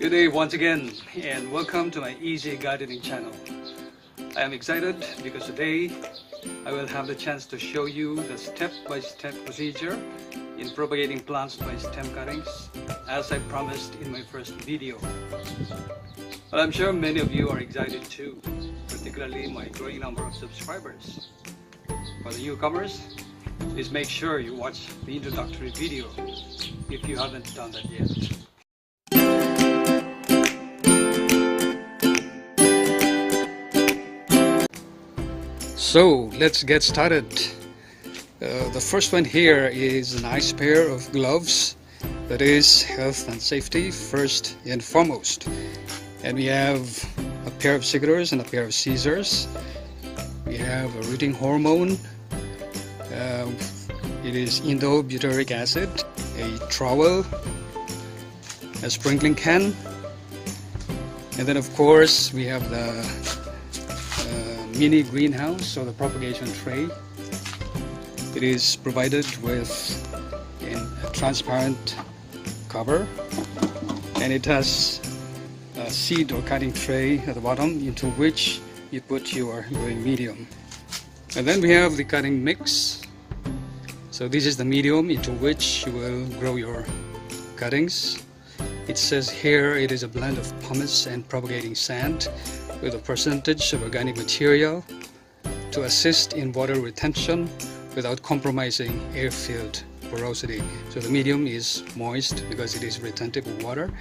Good day once again, and welcome to my easy gardening channel. I am excited because today I will have the chance to show you the step-by-step procedure in propagating plants by stem cuttings, as I promised in my first video. But I'm sure many of you are excited too, particularly my growing number of subscribers. For the newcomers, please make sure you watch the introductory video if you haven't done that yet. So let's get started. The first one here is a nice pair of gloves. That is health and safety first and foremost. And we have a pair of secateurs and a pair of scissors. We have a rooting hormone. It is indo-butyric acid, a trowel, a sprinkling can, and then of course we have the mini greenhouse or the propagation tray. It is provided with a transparent cover, and it has a seed or cutting tray at the bottom into which you put your growing medium. And then we have the cutting mix. So this is the medium into which you will grow your cuttings. It says here it is a blend of pumice and propagating sand with a percentage of organic material to assist in water retention without compromising air-filled porosity. So the medium is moist because it is retentive of water,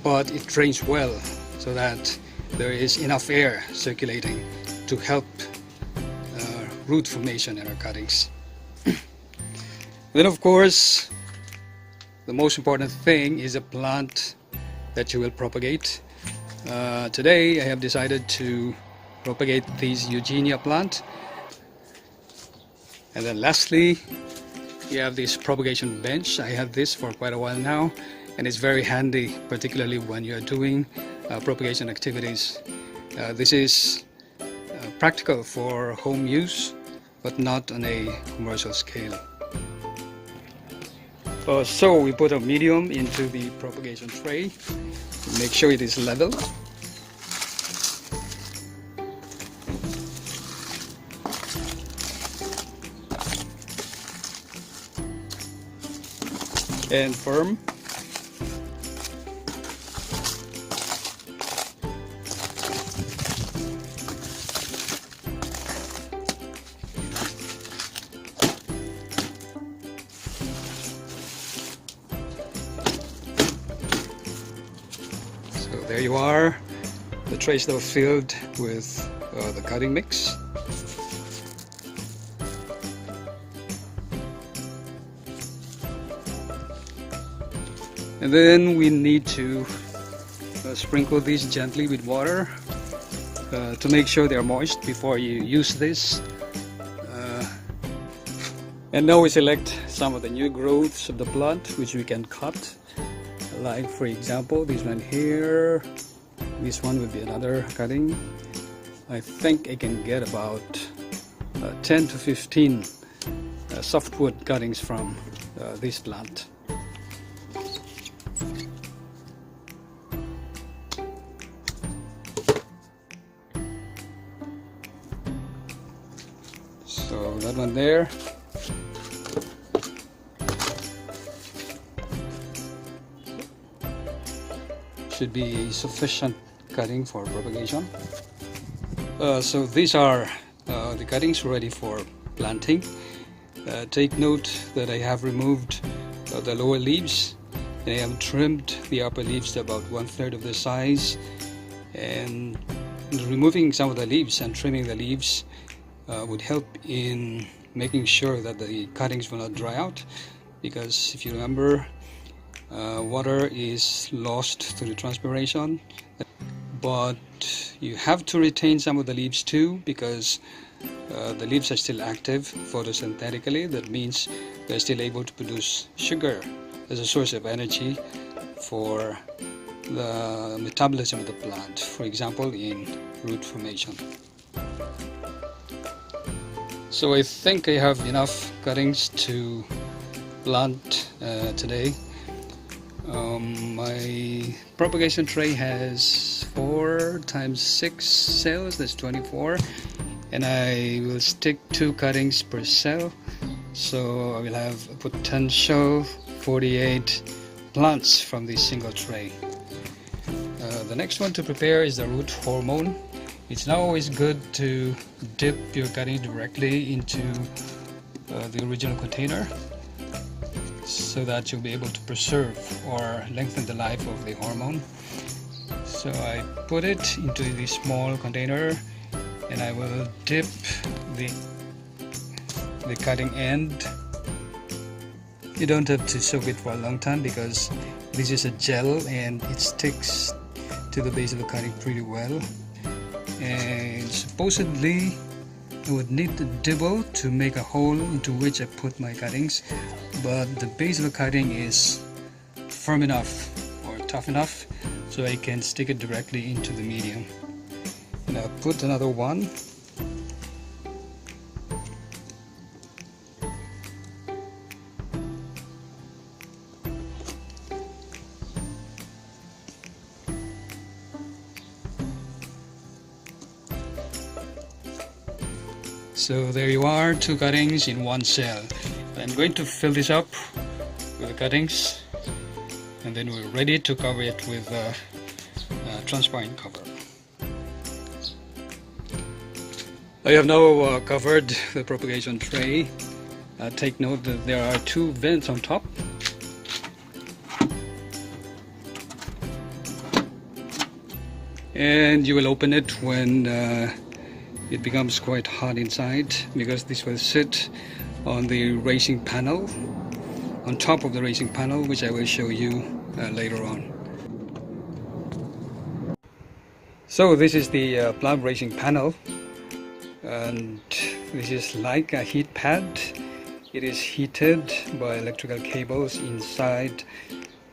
but it drains well so that there is enough air circulating to help root formation in our cuttings. Then of course, the most important thing is a plant that you will propagate. Today I have decided to propagate this Eugenia plant. And then lastly, we have this propagation bench. I have this for quite a while now, and it's very handy, particularly when you are doing propagation activities. This is practical for home use, but not on a commercial scale. So we put a medium into the propagation tray. Make sure it is level. And firm. There you are. The trays that are filled with the cutting mix. And then we need to sprinkle these gently with water to make sure they are moist before you use this. And now we select some of the new growths of the plant which we can cut. Like for example, this one here, this one will be another cutting. I think I can get about 10 to 15 softwood cuttings from this plant. So that one there. Should be sufficient cutting for propagation. So these are the cuttings ready for planting. Take note that I have removed the lower leaves, and I have trimmed the upper leaves to about 1/3 of the size. And removing some of the leaves and trimming the leaves would help in making sure that the cuttings will not dry out, because if you remember, water is lost through transpiration, but you have to retain some of the leaves too, because the leaves are still active photosynthetically. That means they're still able to produce sugar as a source of energy for the metabolism of the plant, for example in root formation. So I think I have enough cuttings to plant today. My propagation tray has 4 times 6 cells, that's 24, and I will stick 2 cuttings per cell, so I will have a potential 48 plants from this single tray. The next one to prepare is the root hormone. It's not always good to dip your cuttings directly into the original container, so that you'll be able to preserve or lengthen the life of the hormone. So I put it into the small container and I will dip the cutting end. You don't have to soak it for a long time because this is a gel and it sticks to the base of the cutting pretty well. And supposedly I would need the dibble to make a hole into which I put my cuttings, but the base of the cutting is firm enough or tough enough so I can stick it directly into the medium. And I'll put another one. So there you are, 2 cuttings in 1 cell. I'm going to fill this up with the cuttings and then we're ready to cover it with a transparent cover. I have now covered the propagation tray. Take note that there are 2 vents on top. And you will open it when it becomes quite hot inside, because this will sit on the raising panel, on top of the raising panel, which I will show you later on. So this is the plant raising panel, and this is like a heat pad. It is heated by electrical cables inside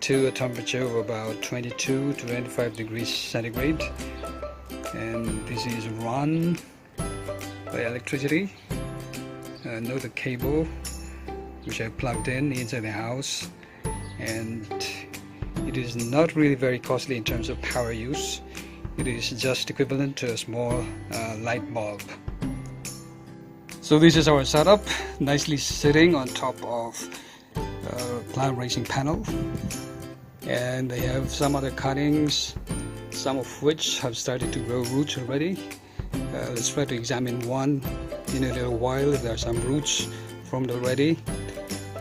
to a temperature of about 22 to 25 degrees centigrade, and this is run by electricity. Note the cable which I plugged in inside the house, and it is not really very costly in terms of power use. It is just equivalent to a small light bulb. So this is our setup, nicely sitting on top of plant raising panel, and I have some other cuttings, some of which have started to grow roots already. Let's try to examine one in a little while if there are some roots formed already.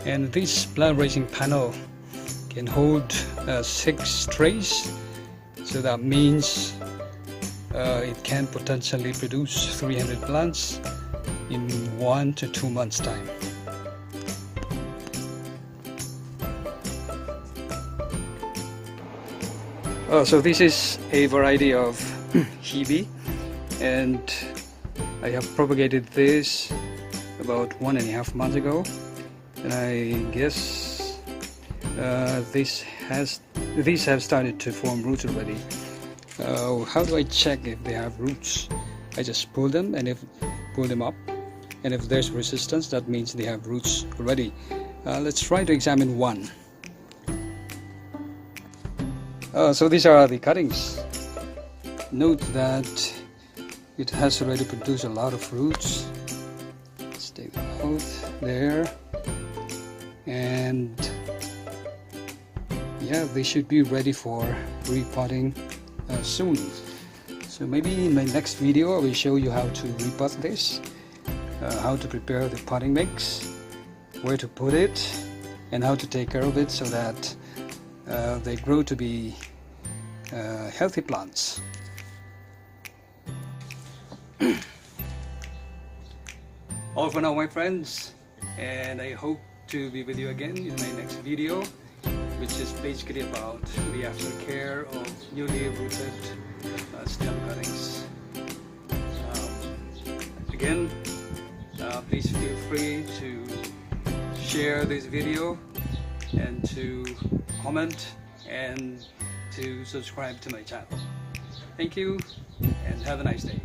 And this plant raising panel can hold 6 trays, so that means it can potentially produce 300 plants in 1 to 2 months time. So this is a variety of hebe, and I have propagated this about 1.5 months ago, and I guess these have started to form roots already. How do I check if they have roots? I just pull them, and pull them up, and if there's resistance, that means they have roots already. Let's try to examine one. So these are the cuttings. Note that it has already produced a lot of roots. Let's take them out there, and yeah, they should be ready for repotting soon. So maybe in my next video I will show you how to repot this, how to prepare the potting mix, where to put it, and how to take care of it so that they grow to be healthy plants. All for now, my friends, and I hope to be with you again in my next video, which is basically about the aftercare of newly rooted stem cuttings. Again, please feel free to share this video and to comment and to subscribe to my channel. Thank you and have a nice day.